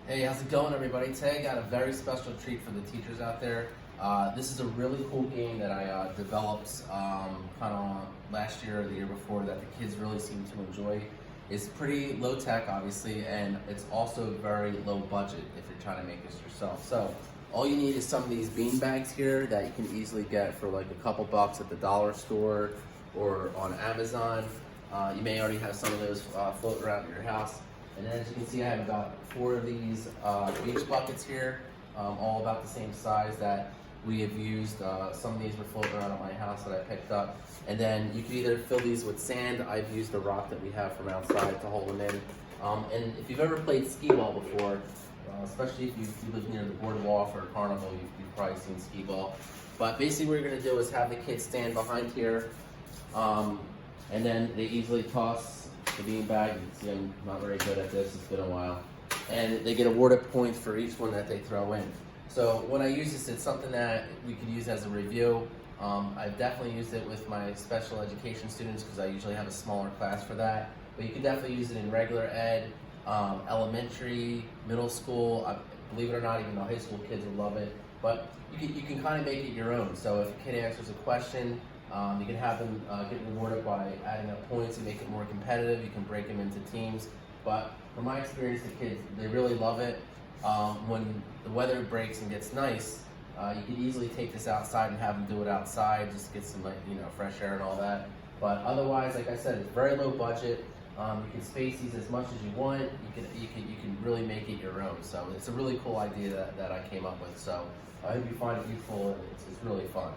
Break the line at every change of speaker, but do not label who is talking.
Hey, how's it going, everybody? Today I got a very special treat for the teachers out there. This is a really cool game that I developed kind of last year or the year before that the kids really seem to enjoy. It's pretty low tech, obviously, and it's also very low budget if you're trying to make this yourself. So all you need is some of these bean bags here that you can easily get for like a couple bucks at the dollar store or on Amazon. You may already have some of those floating around at your house. And then as you can see, I have about 4 of these beach buckets here, all about the same size that we have used. Some of these were floating around at my house that I picked up. And then you can either fill these with sand. I've used a rock that we have from outside to hold them in. And if you've ever played skee ball before, especially if you live near the boardwalk or carnival, you've probably seen skee ball. But basically what you're gonna do is have the kids stand behind here, and then they easily toss the bean bag. You can see I'm not very good at this, it's been a while. And they get awarded points for each one that they throw in. So when I use this, it's something that we could use as a review. I've definitely used it with my special education students because I usually have a smaller class for that. But you can definitely use it in regular ed, elementary, middle school. Believe it or not, even the high school kids will love it. But you can kind of make it your own. So if a kid answers a question, you can have them get rewarded by adding up points and make it more competitive. You can break them into teams. But from my experience, the kids, they really love it. When the weather breaks and gets nice, you could easily take this outside and have them do it outside, just get some fresh air and all that. But otherwise, like I said, it's very low budget. You can space these as much as you want. You can really make it your own. So it's a really cool idea that I came up with. So I hope you find it useful. It's really fun.